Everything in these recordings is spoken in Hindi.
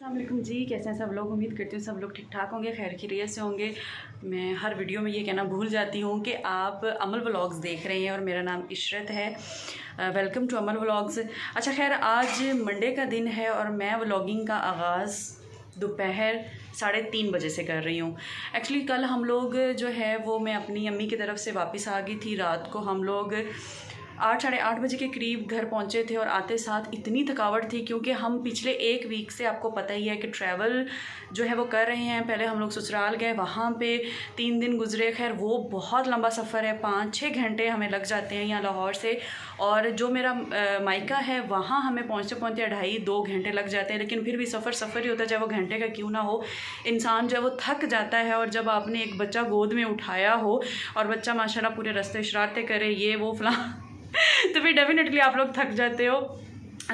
अस्सलामुअलैकुम जी, कैसे हैं सब लोग। उम्मीद करती हूँ सब लोग ठीक ठाक होंगे, खैर खैरियत से होंगे। मैं हर वीडियो में ये कहना भूल जाती हूँ कि आप अमल व्लॉग्स देख रहे हैं और मेरा नाम इशरत है। Welcome to Amal vlogs. अच्छा खैर, आज मंडे का दिन है और मैं व्लॉगिंग का आगाज़ दोपहर 3:30 बजे से कर रही हूँ। एक्चुअली कल हम लोग जो है वो मैं अपनी अम्मी की तरफ से वापस आ गई थी। रात को हम लोग 8 साढ़े 8 बजे के करीब घर पहुँचे थे और आते साथ इतनी थकावट थी क्योंकि हम पिछले 1 वीक से, आपको पता ही है कि ट्रैवल जो है वो कर रहे हैं। पहले हम लोग ससुराल गए, वहाँ पे 3 दिन गुजरे। खैर वो बहुत लंबा सफ़र है, 5-6 घंटे हमें लग जाते हैं यहाँ लाहौर से। और जो मेरा मायका है वहाँ हमें पहुँचते पहुँचते 2.5-2 घंटे लग जाते हैं। लेकिन फिर भी सफ़र ही होता है, चाहे वो घंटे का क्यों ना हो। इंसान जो है वो थक जाता है। और जब आपने एक बच्चा गोद में उठाया हो और बच्चा माशाल्लाह पूरे रास्ते शरारतें करे, ये वो फलां तो फिर डेफिनेटली आप लोग थक जाते हो।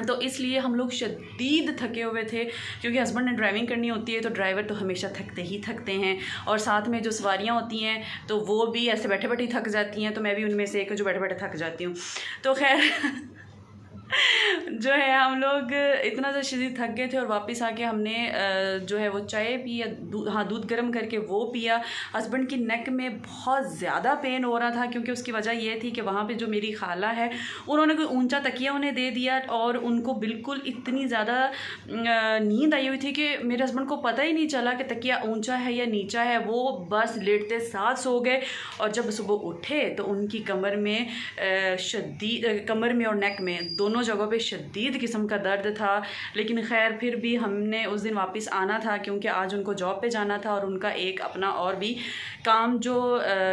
तो इसलिए हम लोग शदीद थके हुए थे क्योंकि हस्बैंड ने ड्राइविंग करनी होती है, तो ड्राइवर तो हमेशा थकते हैं। और साथ में जो सवारियां होती हैं तो वो भी ऐसे बैठे बैठे थक जाती हैं। तो मैं भी उनमें से एक जो बैठे बैठे थक जाती हूँ। तो खैर जो है हम लोग इतना ज़्यादा शदीद थक गए थे और वापस आके हमने जो है वो चाय पी या दूध गर्म करके वो पिया। हस्बैंड की नेक में बहुत ज़्यादा पेन हो रहा था क्योंकि उसकी वजह ये थी कि वहाँ पे जो मेरी खाला है उन्होंने कोई ऊंचा तकिया उन्हें दे दिया और उनको बिल्कुल इतनी ज़्यादा नींद आई हुई थी कि मेरे हस्बैंड को पता ही नहीं चला कि तकिया ऊंचा है या नीचा है। वो बस लेटते साथ सो गए और जब सुबह उठे तो उनकी कमर में कमर में और नेक में दोनों जगहों पे शदीद किस्म का दर्द था। लेकिन खैर फिर भी हमने उस दिन वापस आना था क्योंकि आज उनको जॉब पे जाना था और उनका एक अपना और भी काम जो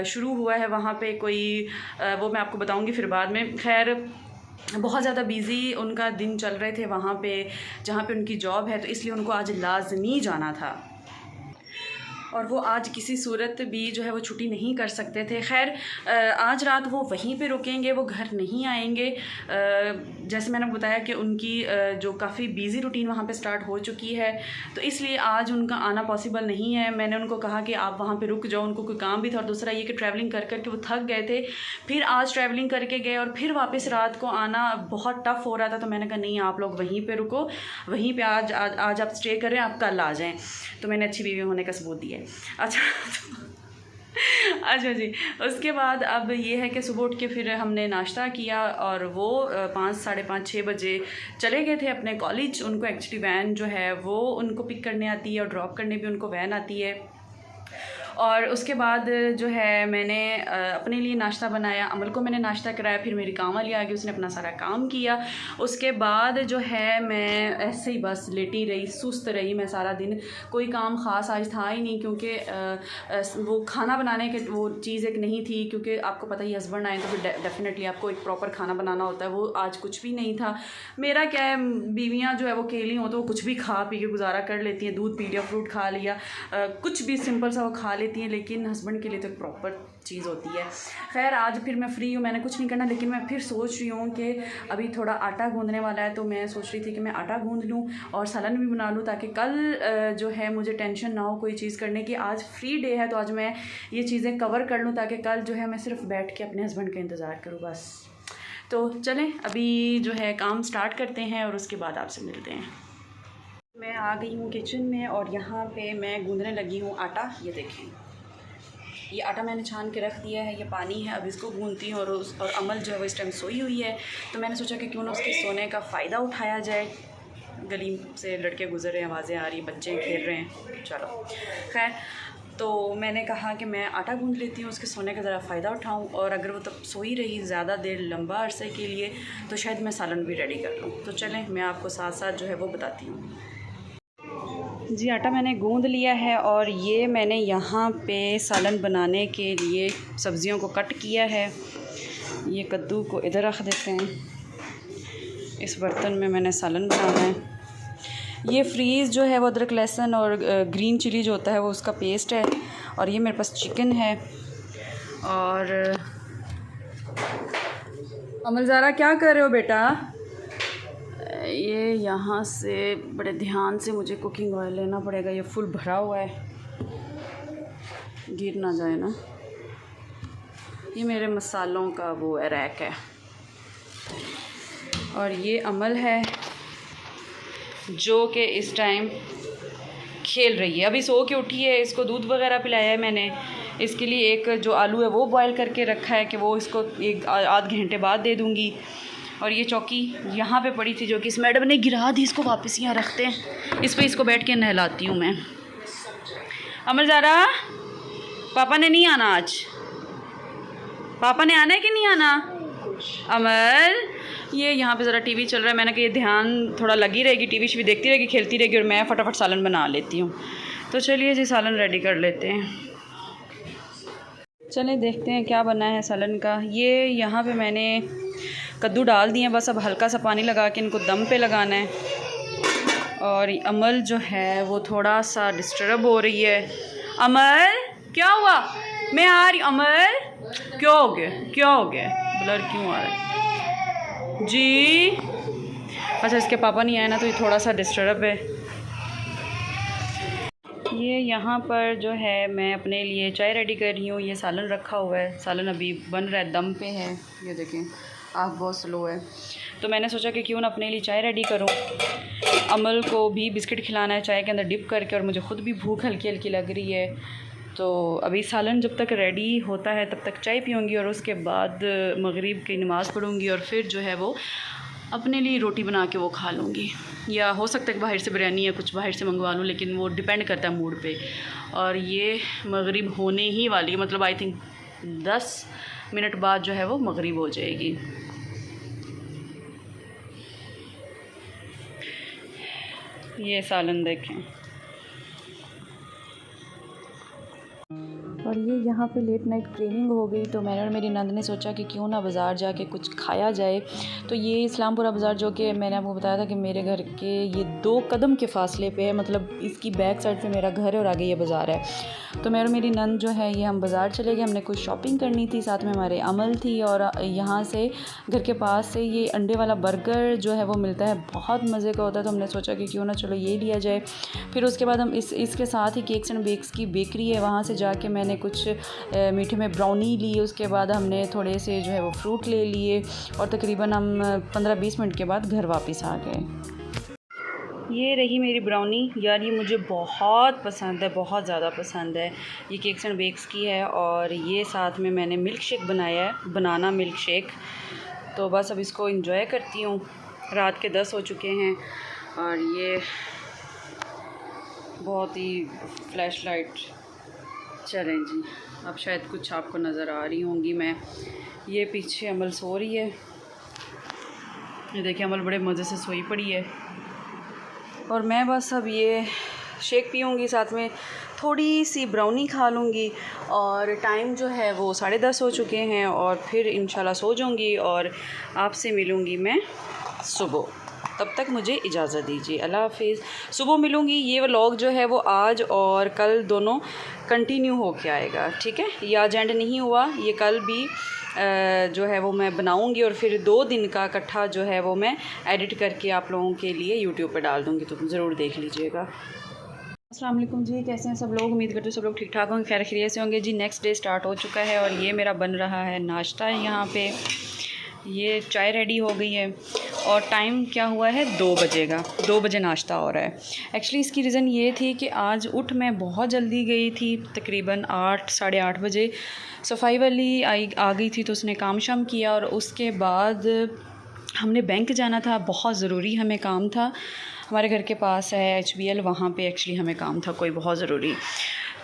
शुरू हुआ है वहाँ पे कोई वो मैं आपको बताऊँगी फिर बाद में। खैर बहुत ज़्यादा बिज़ी उनका दिन चल रहे थे वहाँ पे जहाँ पे उनकी जॉब है, तो इसलिए उनको आज लाजमी जाना था और वो आज किसी सूरत भी जो है वो छुट्टी नहीं कर सकते थे। खैर आज रात वो वहीं पे रुकेंगे, वो घर नहीं आएंगे। जैसे मैंने बताया कि उनकी जो काफ़ी बिज़ी रूटीन वहाँ पे स्टार्ट हो चुकी है, तो इसलिए आज उनका आना पॉसिबल नहीं है। मैंने उनको कहा कि आप वहाँ पे रुक जाओ, उनको कोई काम भी था और दूसरा ये कि ट्रैवलिंग कर कर के वो थक गए थे। फिर आज ट्रैवलिंग करके गए और फिर वापस रात को आना बहुत टफ़ हो रहा था। तो मैंने कहा नहीं, आप लोग वहीं पर रुको, वहीं पर आज आप स्टे करें, आप कल आ जाएँ। तो मैंने अच्छी बीवी होने का सबूत दिया। अच्छा जी, उसके बाद अब ये है कि सुबह उठ के फिर हमने नाश्ता किया और वो 5 साढ़े 5-6 बजे चले गए थे अपने कॉलेज। उनको एक्चुअली वैन जो है वो उनको पिक करने आती है और ड्रॉप करने भी उनको वैन आती है। और उसके बाद जो है मैंने अपने लिए नाश्ता बनाया, अमल को मैंने नाश्ता कराया, फिर मेरी काम वाली आ गई, उसने अपना सारा काम किया। उसके बाद जो है मैं ऐसे ही बस लेटी रही, सुस्त रही मैं सारा दिन। कोई काम ख़ास आज था ही नहीं क्योंकि वो खाना बनाने के वो चीज़ एक नहीं थी क्योंकि आपको पता ही हस्बैंड आए तो फिर डेफिनेटली आपको एक प्रॉपर खाना बनाना होता है। वो आज कुछ भी नहीं था। मेरा क्या है, बीवियाँ जो है वो अकेली हों तो वो कुछ भी खा पी के गुजारा कर लेती हैं, दूध पी लिया, फ्रूट खा लिया, कुछ भी सिंपल सा वो खा लेती हैं। लेकिन हस्बैंड के लिए तो एक प्रॉपर चीज़ होती है। खैर आज फिर मैं फ्री हूँ, मैंने कुछ नहीं करना, लेकिन मैं फिर सोच रही हूँ कि अभी थोड़ा आटा गूंदने वाला है, तो मैं सोच रही थी कि मैं आटा गूंद लूँ और सालन भी बना लूँ ताकि कल जो है मुझे टेंशन ना हो कोई चीज़ करने की। आज फ्री डे है तो आज मैं ये चीज़ें कवर कर लूँ ताकि कल जो है मैं सिर्फ बैठ के अपने हस्बैंड का इंतज़ार करूँ बस। तो चलें अभी जो है काम स्टार्ट करते हैं और उसके बाद आपसे मिलते हैं। मैं आ गई हूँ किचन में और यहाँ पे मैं गूंदने लगी हूँ आटा। ये देखें, ये आटा मैंने छान के रख दिया है, ये पानी है, अब इसको गूंदती हूँ। और अमल जो है वो इस टाइम सोई हुई है, तो मैंने सोचा कि क्यों ना उसके सोने का फ़ायदा उठाया जाए। गली से लड़के गुजर रहे हैं, आवाज़ें आ रही, बच्चे खेल रहे हैं। चलो खैर, तो मैंने कहा कि मैं आटा गूंद लेती हूँ, उसके सोने का ज़रा फ़ायदा उठाऊँ। और अगर वो तब सोई रही ज़्यादा देर लंबा अरसे के लिए तो शायद मैं सालन भी रेडी कर लूँ। तो चलें मैं आपको साथ साथ जो है वो बताती हूँ। जी आटा मैंने गूंद लिया है और ये मैंने यहाँ पे सालन बनाने के लिए सब्ज़ियों को कट किया है। ये कद्दू को इधर रख देते हैं, इस बर्तन में मैंने सालन बनाना है। ये फ्रीज़ जो है वो अदरक लहसुन और ग्रीन चिली जो होता है वो उसका पेस्ट है। और ये मेरे पास चिकन है। और अमल ज़ारा क्या कर रहे हो बेटा? ये यहाँ से बड़े ध्यान से मुझे कुकिंग ऑयल लेना पड़ेगा, ये फुल भरा हुआ है, गिर ना जाए ना। ये मेरे मसालों का वो रैक है। और ये अमल है जो कि इस टाइम खेल रही है। अभी सो के उठी है, इसको दूध वगैरह पिलाया है मैंने। इसके लिए एक जो आलू है वो बॉयल करके रखा है कि वो इसको एक आध घंटे बाद दे दूँगी। और ये चौकी यहाँ पे पड़ी थी जो कि इस मैडम ने गिरा दी, इसको वापस यहाँ रखते हैं। इस पर इसको बैठ के नहलाती हूँ मैं। अमर ज़ारा, पापा ने नहीं आना आज? पापा ने आना है कि नहीं आना? अमर, ये यहाँ पे ज़रा टीवी चल रहा है, मैंने कहा ये ध्यान थोड़ा लगी रहेगी, टीवी भी देखती रहेगी, खेलती रहेगी, और मैं फटाफट सालन बना लेती हूँ। तो चलिए जी सालन रेडी कर लेते हैं। चलें देखते हैं क्या बना है सालन का। ये यहाँ पे मैंने कद्दू डाल दिए हैं, बस अब हल्का सा पानी लगा के इनको दम पे लगाना है। और अमल जो है वो थोड़ा सा डिस्टर्ब हो रही है। अमर क्या हुआ? मैं आ रही। अमर क्या हो गया? क्या हो गया? ब्लर क्यों आ रहा है जी? अच्छा, इसके पापा नहीं आए ना तो ये थोड़ा सा डिस्टर्ब है। ये यहाँ पर जो है मैं अपने लिए चाय रेडी कर रही हूँ। ये सालन रखा हुआ है, सालन अभी बन रहा है, दम पे है। ये देखें आग बहुत स्लो है, तो मैंने सोचा कि क्यों ना अपने लिए चाय रेडी करूँ। अमल को भी बिस्किट खिलाना है चाय के अंदर डिप करके, और मुझे ख़ुद भी भूख हल्की हल्की लग रही है। तो अभी सालन जब तक रेडी होता है तब तक चाय पीऊँगी, और उसके बाद मगरिब की नमाज़ पढ़ूँगी, और फिर जो है वो अपने लिए रोटी बना के वो खा लूँगी। या हो सकता है कि बाहर से बिरयानी या कुछ बाहर से मंगवा लूँ, लेकिन वो डिपेंड करता है मूड पे। और ये मगरिब होने ही वाली है, मतलब आई थिंक 10 मिनट बाद जो है वो मगरिब हो जाएगी। ये सालन देखें। और ये यहाँ पे लेट नाइट क्रेविंग हो गई, तो मैंने और मेरी नंद ने सोचा कि क्यों ना बाज़ार जाके कुछ खाया जाए। तो ये इस्लामपुरा बाज़ार, जो कि मैंने आपको बताया था कि मेरे घर के ये 2 कदम के फासले पे है, मतलब इसकी बैक साइड पे मेरा घर है और आगे ये बाज़ार है। तो मैं और मेरी नंद जो है ये हम बाज़ार चले गए, हमने कुछ शॉपिंग करनी थी, साथ में हमारे अमल थी। और यहाँ से घर के पास से ये अंडे वाला बर्गर जो है वो मिलता है, बहुत मज़े का होता है। तो हमने सोचा कि क्यों ना चलो ये लिया जाए। फिर उसके बाद हम इसके साथ ही केक्स एंड बेक्स की बेकरी है, वहाँ से जाके मैंने कुछ मीठे में ब्राउनी ली। उसके बाद हमने थोड़े से जो है वो फ्रूट ले लिए, और तकरीबन हम 15-20 मिनट के बाद घर वापस आ गए। ये रही मेरी ब्राउनी। यार ये मुझे बहुत पसंद है, बहुत ज़्यादा पसंद है। ये केक्स एंड बेक्स की है, और ये साथ में मैंने मिल्क शेक बनाया है, बनाना मिल्क शेक। तो बस अब इसको एंजॉय करती हूँ। रात के 10 हो चुके हैं, और ये बहुत ही फ्लैश लाइट। चलें जी, अब शायद कुछ आपको नज़र आ रही होंगी मैं। ये पीछे अमल सो रही है, ये देखिए अमल बड़े मज़े से सोई पड़ी है। और मैं बस अब ये शेक पीऊँगी, साथ में थोड़ी सी ब्राउनी खा लूँगी। और टाइम जो है वो 10:30 हो चुके हैं, और फिर इंशाल्लाह सो जाऊँगी, और आपसे मिलूँगी मैं सुबह। तब तक मुझे इजाज़त दीजिए, अल्लाह हाफ़िज़। सुबह मिलूँगी। ये व्लॉग जो है वो आज और कल दोनों कंटिन्यू हो के आएगा, ठीक है? ये आज एंड नहीं हुआ, ये कल भी जो है वो मैं बनाऊंगी, और फिर 2 दिन का इकट्ठा जो है वो मैं एडिट करके आप लोगों के लिए यूट्यूब पे डाल दूँगी, तो ज़रूर देख लीजिएगा। अस्सलाम वालेकुम जी, कैसे हैं सब लोग? उम्मीद करते हैं सब लोग ठीक ठाक होंगे, खैर खैरियत से होंगे जी। नेक्स्ट डे स्टार्ट हो चुका है, और ये मेरा बन रहा है नाश्ता है। यहाँ पे ये चाय रेडी हो गई है, और टाइम क्या हुआ है 2 बजे का, 2 बजे नाश्ता हो रहा है। एक्चुअली इसकी रीज़न ये थी कि आज उठ मैं बहुत जल्दी गई थी, तकरीबन 8 साढ़े 8 बजे। सफाई वाली आ गई थी, तो उसने काम शाम किया, और उसके बाद हमने बैंक जाना था, बहुत ज़रूरी हमें काम था। हमारे घर के पास है HBL, वहाँ पे एक्चुअली हमें काम था कोई बहुत ज़रूरी।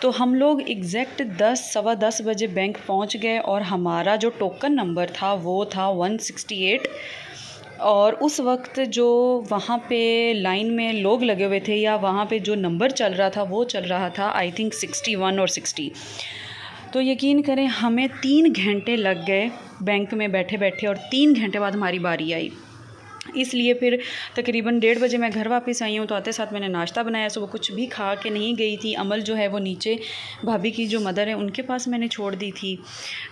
तो हम लोग एग्जैक्ट 10 सवा 10 बजे बैंक पहुँच गए, और हमारा जो टोकन नंबर था वो था 168। और उस वक्त जो वहाँ पे लाइन में लोग लगे हुए थे, या वहाँ पे जो नंबर चल रहा था वो चल रहा था आई थिंक 61 और 60। तो यकीन करें हमें 3 घंटे लग गए बैंक में बैठे बैठे, और 3 घंटे बाद हमारी बारी आई। इसलिए फिर तकरीबन 1:30 बजे मैं घर वापस आई हूँ। तो आते साथ मैंने नाश्ता बनाया, सुबह कुछ भी खा के नहीं गई थी। अमल जो है वो नीचे भाभी की जो मदर है उनके पास मैंने छोड़ दी थी।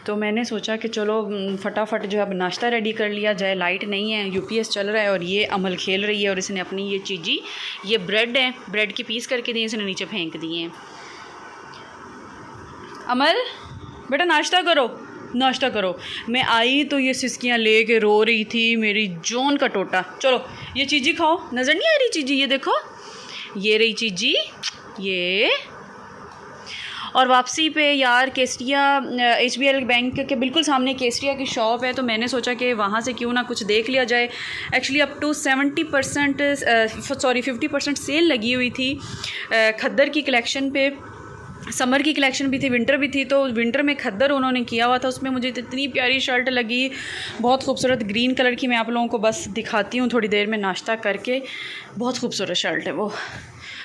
तो मैंने सोचा कि चलो फटाफट जो है अब नाश्ता रेडी कर लिया जाए। लाइट नहीं है, UPS चल रहा है, और ये अमल खेल रही है, और इसने अपनी ये चीज़ी, ये ब्रेड है, ब्रेड के पीस करके दिए, इसने नीचे फेंक दिए हैं। अमल बेटा नाश्ता करो, नाश्ता करो। मैं आई तो ये सिसकियाँ ले के रो रही थी, मेरी जोन का टोटा। चलो ये चीज़ी खाओ, नज़र नहीं आ रही चीज़ी? ये देखो, ये रही चीज़ी, ये। और वापसी पे यार केसरिया HBL बैंक के बिल्कुल सामने केसरिया की शॉप है, तो मैंने सोचा कि वहाँ से क्यों ना कुछ देख लिया जाए। एक्चुअली अप टू 50% सेल लगी हुई थी खद्दर की कलेक्शन पे। समर की कलेक्शन भी थी, विंटर भी थी, तो विंटर में खद्दर उन्होंने किया हुआ था। उसमें मुझे इतनी प्यारी शर्ट लगी, बहुत खूबसूरत ग्रीन कलर की। मैं आप लोगों को बस दिखाती हूँ थोड़ी देर में नाश्ता करके। बहुत खूबसूरत शर्ट है वो,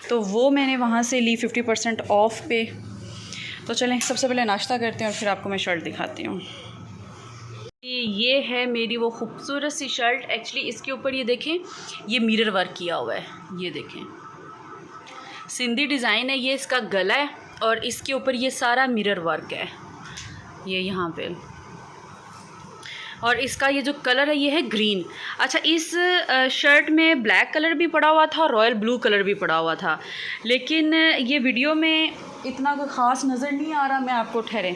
तो वो मैंने वहाँ से ली 50% ऑफ पे। तो चलें सबसे पहले नाश्ता करते हैं और फिर आपको मैं शर्ट दिखाती हूँ। ये है मेरी वो खूबसूरत सी शर्ट। एक्चुअली इसके ऊपर ये देखें, ये मिरर वर्क किया हुआ है, ये देखें सिंधी डिज़ाइन है। ये इसका गला है और इसके ऊपर ये सारा मिरर वर्क है, ये यहाँ पे। और इसका ये जो कलर है ये है ग्रीन। अच्छा, इस शर्ट में ब्लैक कलर भी पड़ा हुआ था, रॉयल ब्लू कलर भी पड़ा हुआ था, लेकिन ये वीडियो में इतना कोई ख़ास नज़र नहीं आ रहा। मैं आपको ठहरे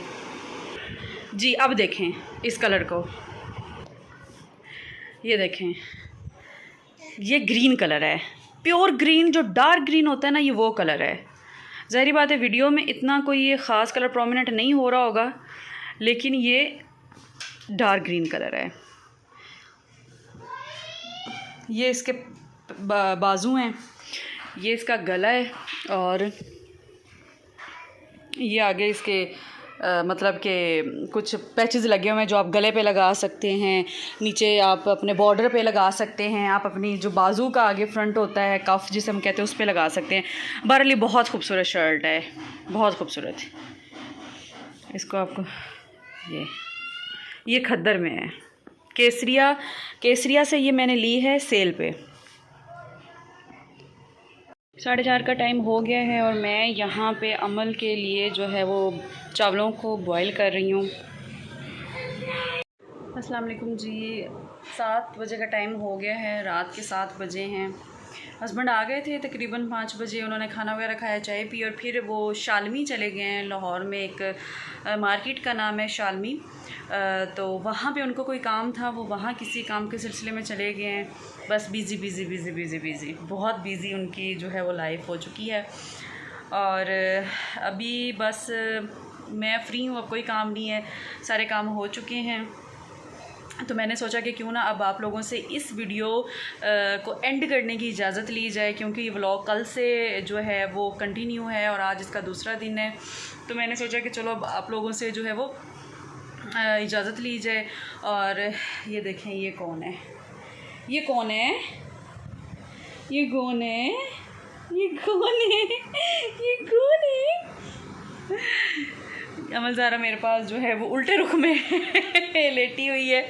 जी, अब देखें इस कलर को, ये देखें, ये ग्रीन कलर है, प्योर ग्रीन। जो डार्क ग्रीन होता है ना, ये वो कलर है। ज़ाहिर बात है वीडियो में इतना कोई ये ख़ास कलर प्रोमिनेंट नहीं हो रहा होगा, लेकिन ये डार्क ग्रीन कलर है। ये इसके बाजू हैं, ये इसका गला है, और ये आगे इसके मतलब कि कुछ पैचेस लगे हुए हैं जो आप गले पे लगा सकते हैं, नीचे आप अपने बॉर्डर पे लगा सकते हैं, आप अपनी जो बाजू का आगे फ्रंट होता है कफ जिसे हम कहते हैं उस पे लगा सकते हैं। बहरहाल बहुत खूबसूरत शर्ट है, बहुत खूबसूरत। इसको आपको ये खद्दर में है, केसरिया से ये मैंने ली है सेल पे। 4:30 का टाइम हो गया है और मैं यहाँ पे अमल के लिए जो है वो चावलों को बॉईल कर रही हूँ। अस्सलाम वालेकुम जी, 7 बजे का टाइम हो गया है, रात के 7 बजे हैं। हस्बैंड आ गए थे तकरीबन 5 बजे, उन्होंने खाना वगैरह खाया, चाय पी, और फिर वो शालमी चले गए हैं। लाहौर में एक मार्केट का नाम है शालमी, तो वहाँ पे उनको कोई काम था, वो वहाँ किसी काम के सिलसिले में चले गए हैं। बस बिज़ी, बहुत बिज़ी उनकी जो है वो लाइफ हो चुकी है। और अभी बस मैं फ़्री हूँ, अब कोई काम नहीं है, सारे काम हो चुके हैं। तो मैंने सोचा कि क्यों ना अब आप लोगों से इस वीडियो को एंड करने की इजाज़त ली जाए, क्योंकि ये व्लॉग कल से जो है वो कंटिन्यू है और आज इसका दूसरा दिन है। तो मैंने सोचा कि चलो अब आप लोगों से जो है वो इजाज़त ली जाए। और ये देखें, ये कौन है, ये कौन है, ये कौन है, ये कौन है, ये कौन है। अमलज़ारा मेरे पास जो है वो उल्टे रुख में लेटी हुई है।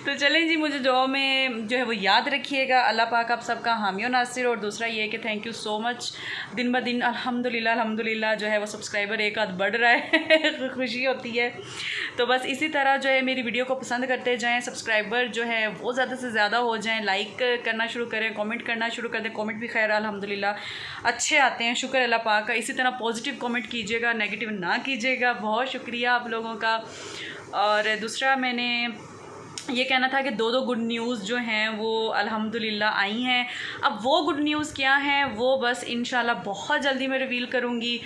तो चलें जी, मुझे दुआ में जो है वो याद रखिएगा। अल्लाह पाक आप सबका हामी और नासिर। और दूसरा ये है कि थैंक यू सो मच, दिन ब दिन अल्हम्दुलिल्लाह जो है वो सब्सक्राइबर एक आध बढ़ रहा है खुशी होती है। तो बस इसी तरह जो है मेरी वीडियो को पसंद करते जाएं, सब्सक्राइबर जो है वो ज़्यादा से ज़्यादा हो जाएं, लाइक करना शुरू करें, कमेंट करना शुरू कर दें। कमेंट भी खैर अल्हम्दुलिल्लाह अच्छे आते हैं, शुक्र अल्लाह पाक का। इसी तरह पॉजिटिव कमेंट कीजिएगा, नेगेटिव ना कीजिएगा। बहुत शुक्रिया आप लोगों का। और दूसरा मैंने ये कहना था कि 2 गुड न्यूज़ जो हैं वो अल्हम्दुलिल्लाह आई हैं। अब वो गुड न्यूज़ क्या हैं वो बस इंशाल्लाह बहुत जल्दी मैं रिवील करूँगी।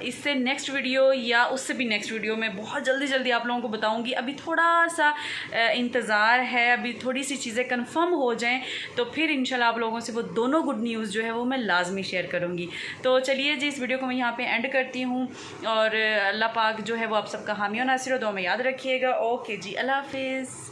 इससे नेक्स्ट वीडियो या उससे भी नेक्स्ट वीडियो में बहुत जल्दी आप लोगों को बताऊँगी। अभी थोड़ा सा इंतज़ार है, अभी थोड़ी सी चीज़ें कंफर्म हो जाएं तो फिर इंशाल्लाह आप लोगों से वो दोनों गुड न्यूज़ जो है वो मैं लाजमी शेयर करूँगी। तो चलिए जी, इस वीडियो को मैं यहाँ पर एंड करती हूँ और अल्लाह पाक जो है वो आप सबका हामी और नासिर, दुआ में याद रखिएगा। ओके जी, अल्लाह हाफिज़।